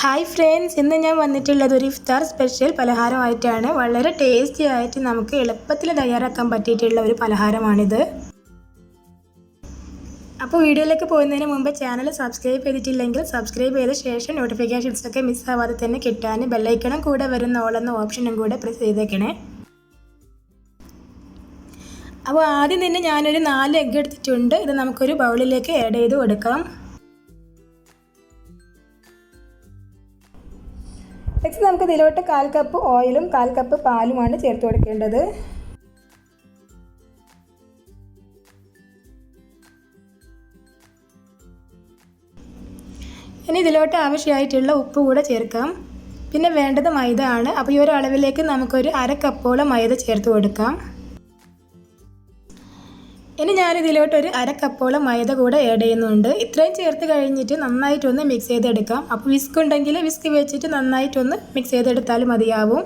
Hi friends, ഇന്ന് ഞാൻ വന്നിട്ടുള്ളത് ഒരു ഇഫ്താർ സ്പെഷ്യൽ പലഹാരമായിട്ടാണ്. വളരെ ടേസ്റ്റി ആയിട്ട് നമുക്ക് എളുപ്പത്തിൽ തയ്യാറാക്കാൻ പറ്റിയിട്ടുള്ള ഒരു പലഹാരമാണിത്. അപ്പോൾ വീഡിയോയിലേക്ക് പോകുന്നതിന് മുമ്പ് ചാനൽ സബ്സ്ക്രൈബ് ചെയ്തിട്ടില്ലെങ്കിൽ സബ്സ്ക്രൈബ് ചെയ്ത ശേഷം നോട്ടിഫിക്കേഷൻസൊക്കെ മിസ്സാവാതെ തന്നെ കിട്ടാൻ ബെല്ലൈക്കണും കൂടെ വരുന്ന ഓൾ എന്ന ഓപ്ഷനും കൂടെ പ്രസ് ചെയ്തേക്കണേ. അപ്പോൾ ആദ്യം തന്നെ ഞാനൊരു 4 എഗ്ഗ് എടുത്തിട്ടുണ്ട്. ഇത് നമുക്കൊരു ബൗളിലേക്ക് ആഡ് ചെയ്ത് കൊടുക്കാം. നെക്സ്റ്റ് നമുക്ക് ഇതിലോട്ട് 1/4 കപ്പ് ഓയിലും 1/4 കപ്പ് പാലുമാണ് ചേർത്ത് കൊടുക്കേണ്ടത്. ഇനി ഇതിലോട്ട് ആവശ്യമായിട്ടുള്ള ഉപ്പ് കൂടെ ചേർക്കാം. പിന്നെ വേണ്ടത് മൈദ ആണ്. അപ്പോൾ ഈ ഒരു അളവിലേക്ക് നമുക്കൊരു 1/2 കപ്പോളം മൈദ ചേർത്ത് കൊടുക്കാം. ഇനി ഞാനിതിലോട്ട് ഒരു 1/2 കപ്പോളം മൈദ കൂടെ ആഡ് ചെയ്യുന്നുണ്ട്. ഇത്രയും ചേർത്ത് കഴിഞ്ഞിട്ട് നന്നായിട്ടൊന്ന് മിക്സ് ചെയ്തെടുക്കാം. അപ്പോൾ വിസ്ക് ഉണ്ടെങ്കിൽ വിസ്ക് വെച്ചിട്ട് നന്നായിട്ടൊന്ന് മിക്സ് ചെയ്തെടുത്താലും മതിയാവും.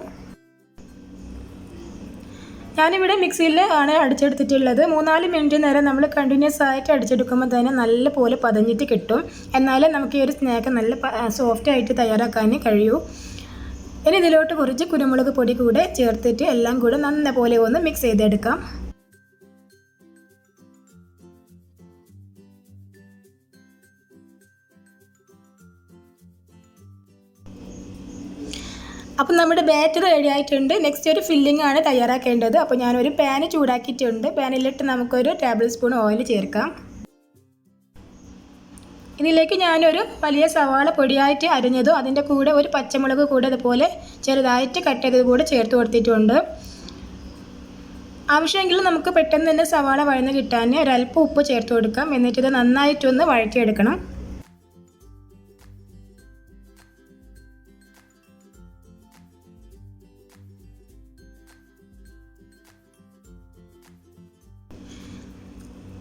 ഞാനിവിടെ മിക്സിയിൽ ആണ് അടിച്ചെടുത്തിട്ടുള്ളത്. 3-4 മിനിറ്റ് നേരം നമ്മൾ കണ്ടിന്യൂസ് ആയിട്ട് അടിച്ചെടുക്കുമ്പോൾ തന്നെ നല്ല പോലെ പതഞ്ഞിട്ട് കിട്ടും. എന്നാലേ നമുക്ക് ഈ ഒരു സ്നാക്ക് നല്ല സോഫ്റ്റ് ആയിട്ട് തയ്യാറാക്കാൻ കഴിയൂ. ഇനി ഇതിലോട്ട് കുറച്ച് കുരുമുളക് പൊടി കൂടെ ചേർത്തിട്ട് എല്ലാം കൂടെ നന്ന പോലെ ഒന്ന് മിക്സ് ചെയ്തെടുക്കാം. അപ്പോൾ നമ്മുടെ ബാറ്റർ റെഡി ആയിട്ടുണ്ട്. നെക്സ്റ്റ് ഒരു ഫില്ലിംഗ് ആണ് തയ്യാറാക്കേണ്ടത്. അപ്പോൾ ഞാനൊരു പാന് ചൂടാക്കിയിട്ടുണ്ട്. പാനിലിട്ട് നമുക്കൊരു ടേബിൾ സ്പൂൺ ഓയിൽ ചേർക്കാം. ഇതിലേക്ക് ഞാനൊരു വലിയ സവാള പൊടിയായിട്ട് അരിഞ്ഞതും അതിൻ്റെ കൂടെ ഒരു പച്ചമുളക് കൂടെ അതുപോലെ ചെറുതായിട്ട് കട്ട് ചെയ്തത് കൂടെ ചേർത്ത് കൊടുത്തിട്ടുണ്ട്. ആവശ്യമെങ്കിൽ നമുക്ക് പെട്ടെന്ന് തന്നെ സവാള വഴന്ന് കിട്ടാൻ ഒരല്പം ഉപ്പ് ചേർത്ത് കൊടുക്കാം. എന്നിട്ടിത് നന്നായിട്ടൊന്ന് വഴറ്റിയെടുക്കണം.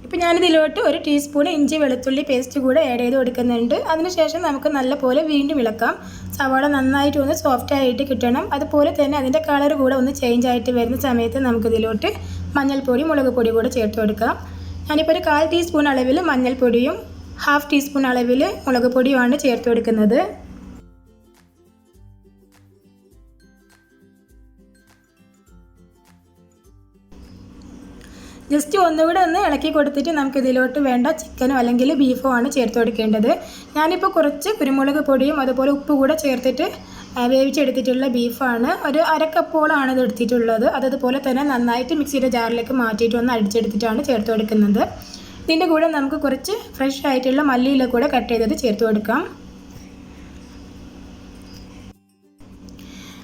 ഇപ്പോൾ ഞാനിതിലോട്ട് 1 ടീസ്പൂൺ ഇഞ്ചി വെളുത്തുള്ളി പേസ്റ്റ് കൂടെ ആഡ് ചെയ്ത് കൊടുക്കുന്നുണ്ട്. അതിനുശേഷം നമുക്ക് നല്ലപോലെ വീണ്ടും ഇളക്കാം. സവാള നന്നായിട്ട് ഒന്ന് സോഫ്റ്റ് ആയിട്ട് കിട്ടണം. അതുപോലെ തന്നെ അതിൻ്റെ കളർ കൂടെ ഒന്ന് ചേഞ്ച് ആയിട്ട് വരുന്ന സമയത്ത് നമുക്കിതിലോട്ട് മഞ്ഞൾപ്പൊടി മുളക് പൊടി കൂടെ ചേർത്ത് കൊടുക്കാം. ഞാനിപ്പോൾ ഒരു 1/4 ടീസ്പൂൺ അളവിൽ മഞ്ഞൾപ്പൊടിയും 1/2 ടീസ്പൂൺ അളവിൽ മുളക് പൊടിയുമാണ് ചേർത്ത് കൊടുക്കുന്നത്. ജസ്റ്റ് ഒന്നുകൂടെ ഒന്ന് ഇളക്കി കൊടുത്തിട്ട് നമുക്കിതിലോട്ട് വേണ്ട ചിക്കനോ അല്ലെങ്കിൽ ബീഫോ ആണ് ചേർത്ത് കൊടുക്കേണ്ടത്. ഞാനിപ്പോൾ കുറച്ച് കുരുമുളക് പൊടിയും അതുപോലെ ഉപ്പ് കൂടെ ചേർത്തിട്ട് വേവിച്ചെടുത്തിട്ടുള്ള ബീഫാണ്. ഒരു 1/2 കപ്പോളാണ് ഇത് എടുത്തിട്ടുള്ളത്. അതുപോലെ തന്നെ നന്നായിട്ട് മിക്സിയുടെ ജാറിലേക്ക് മാറ്റിയിട്ട് ഒന്ന് അടിച്ചെടുത്തിട്ടാണ് ചേർത്ത് കൊടുക്കുന്നത്. ഇതിൻ്റെ കൂടെ നമുക്ക് കുറച്ച് ഫ്രഷ് ആയിട്ടുള്ള മല്ലിയില കൂടെ കട്ട് ചെയ്തത് ചേർത്ത് കൊടുക്കാം.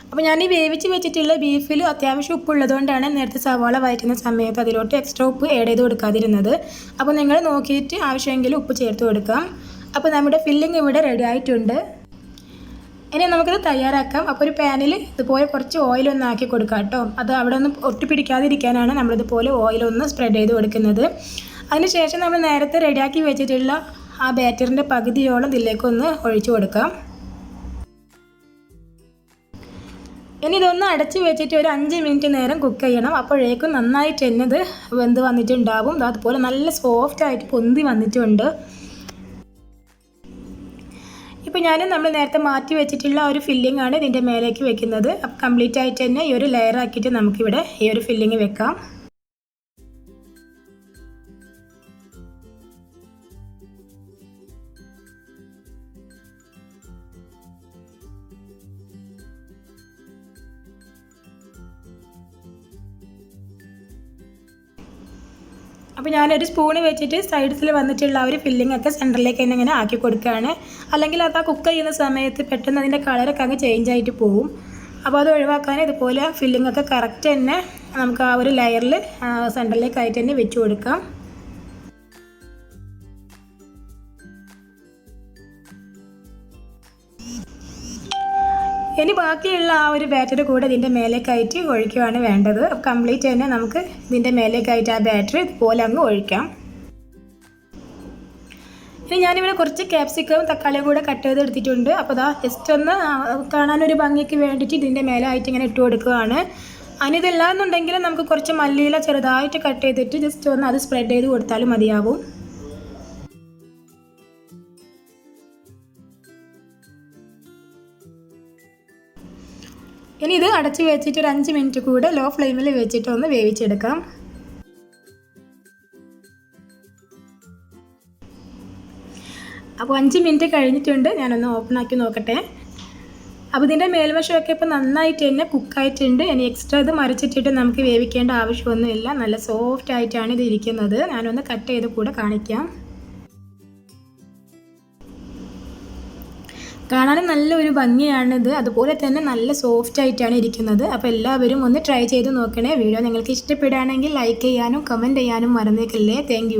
അപ്പോൾ ഞാൻ ഈ വേവിച്ച് വെച്ചിട്ടുള്ള ബീഫിൽ അത്യാവശ്യം ഉപ്പുള്ളതുകൊണ്ടാണ് നേരത്തെ സവാള വഴറ്റുന്ന സമയത്ത് അതിലോട്ട് എക്സ്ട്രാ ഉപ്പ് ആഡ് ചെയ്ത് കൊടുക്കാതിരുന്നത്. അപ്പോൾ നിങ്ങൾ നോക്കിയിട്ട് ആവശ്യമെങ്കിൽ ഉപ്പ് ചേർത്ത് കൊടുക്കാം. അപ്പോൾ നമ്മുടെ ഫില്ലിംഗ് ഇവിടെ റെഡി ആയിട്ടുണ്ട്. ഇനി നമുക്കിത് തയ്യാറാക്കാം. അപ്പോൾ ഒരു പാനിൽ ഇതുപോലെ കുറച്ച് ഓയിലൊന്ന് ആക്കി കൊടുക്കാം കേട്ടോ. അത് അവിടെ ഒന്ന് ഒട്ടിപ്പിടിക്കാതിരിക്കാനാണ് നമ്മളിതുപോലെ ഓയിലൊന്ന് സ്പ്രെഡ് ചെയ്ത് കൊടുക്കുന്നത്. അതിനുശേഷം നമ്മൾ നേരത്തെ റെഡിയാക്കി വെച്ചിട്ടുള്ള ആ ബാറ്ററിൻ്റെ പകുതിയോളം ഇതിലേക്കൊന്ന് ഒഴിച്ചു കൊടുക്കാം. ഇനി ഇതൊന്ന് അടച്ച് വെച്ചിട്ട് ഒരു 5 മിനിറ്റ് നേരം കുക്ക് ചെയ്യണം. അപ്പോഴേക്കും നന്നായിട്ട് തന്നെ ഇത് വെന്ത് വന്നിട്ടുണ്ടാവും. അതുപോലെ നല്ല സോഫ്റ്റായിട്ട് പൊന്തി വന്നിട്ടുണ്ട്. ഇപ്പോൾ നമ്മൾ നേരത്തെ മാറ്റി വെച്ചിട്ടുള്ള ഒരു ഫില്ലിംഗ് ആണ് ഇതിൻ്റെ മേലേക്ക് വെക്കുന്നത്. അപ്പോൾ കംപ്ലീറ്റ് ആയിട്ട് തന്നെ ഈ ഒരു ലെയർ ആക്കിയിട്ട് നമുക്കിവിടെ ഈ ഒരു ഫില്ലിംഗ് വെക്കാം. അപ്പോൾ ഞാനൊരു സ്പൂണ് വെച്ചിട്ട് സൈഡ്സിൽ വന്നിട്ടുള്ള ആ ഒരു ഫില്ലിംഗ് ഒക്കെ സെൻറ്ററിലേക്ക് തന്നെ ഇങ്ങനെ ആക്കി കൊടുക്കുകയാണ്. അല്ലെങ്കിൽ അത് ആ കുക്ക് ചെയ്യുന്ന സമയത്ത് പെട്ടെന്ന് അതിൻ്റെ കളറൊക്കെ അങ്ങ് ചേഞ്ച് ആയിട്ട് പോവും. അപ്പോൾ അത് ഒഴിവാക്കാൻ ഇതുപോലെ ഫില്ലിംഗ് ഒക്കെ കറക്റ്റ് തന്നെ നമുക്ക് ആ ഒരു ലെയറിൽ സെൻറ്ററിലേക്കായിട്ട് തന്നെ വെച്ച് കൊടുക്കാം. ഇനി ബാക്കിയുള്ള ആ ഒരു ബാറ്റർ കൂടെ ഇതിൻ്റെ മേലേക്കായിട്ട് ഒഴിക്കുകയാണ് വേണ്ടത്. കംപ്ലീറ്റ് തന്നെ നമുക്ക് ഇതിൻ്റെ മേലേക്കായിട്ട് ആ ബാറ്റർ ഇതുപോലെ അങ്ങ് ഒഴിക്കാം. ഇനി ഞാനിവിടെ കുറച്ച് ക്യാപ്സിക്കവും തക്കാളിയും കൂടെ കട്ട് ചെയ്ത് എടുത്തിട്ടുണ്ട്. അപ്പോൾ അതാ ജസ്റ്റ് ഒന്ന് കാണാനൊരു ഭംഗിക്ക് വേണ്ടിയിട്ട് ഇതിൻ്റെ മേലായിട്ട് ഇങ്ങനെ ഇട്ട് കൊടുക്കുകയാണ്. അതിനിതല്ല എന്നുണ്ടെങ്കിൽ നമുക്ക് കുറച്ച് മല്ലിയില ചെറുതായിട്ട് കട്ട് ചെയ്തിട്ട് ജസ്റ്റ് ഒന്ന് അത് സ്പ്രെഡ് ചെയ്ത് കൊടുത്താലും മതിയാവും. ഇനി ഇത് അടച്ച് വെച്ചിട്ട് ഒരു 5 മിനിറ്റ് കൂടെ ലോ ഫ്ലെയിമിൽ വെച്ചിട്ട് ഒന്ന് വേവിച്ചെടുക്കാം. അപ്പോൾ 5 മിനിറ്റ് കഴിഞ്ഞിട്ടുണ്ട്. ഞാനൊന്ന് ഓപ്പൺ ആക്കി നോക്കട്ടെ. അപ്പോൾ ഇതിൻ്റെ മേൽവശമൊക്കെ ഇപ്പോൾ നന്നായിട്ട് തന്നെ കുക്കായിട്ടുണ്ട്. ഇനി എക്സ്ട്രാ ഇത് മറിച്ചിട്ടിട്ട് നമുക്ക് വേവിക്കേണ്ട ആവശ്യമൊന്നുമില്ല. നല്ല സോഫ്റ്റ് ആയിട്ടാണ് ഇത് ഇരിക്കുന്നത്. ഞാനൊന്ന് കട്ട് ചെയ്ത് കൂടെ കാണിക്കാം. കാണാനും നല്ലൊരു ഭംഗിയാണിത്. അതുപോലെ തന്നെ നല്ല സോഫ്റ്റ് ആയിട്ടാണ് ഇരിക്കുന്നത്. അപ്പോൾ എല്ലാവരും ഒന്ന് ട്രൈ ചെയ്ത് നോക്കണേ. വീഡിയോ നിങ്ങൾക്ക് ഇഷ്ടപ്പെടുകയാണെങ്കിൽ ലൈക്ക് ചെയ്യാനും കമൻറ്റ് ചെയ്യാനും മറന്നേക്കല്ലേ. താങ്ക്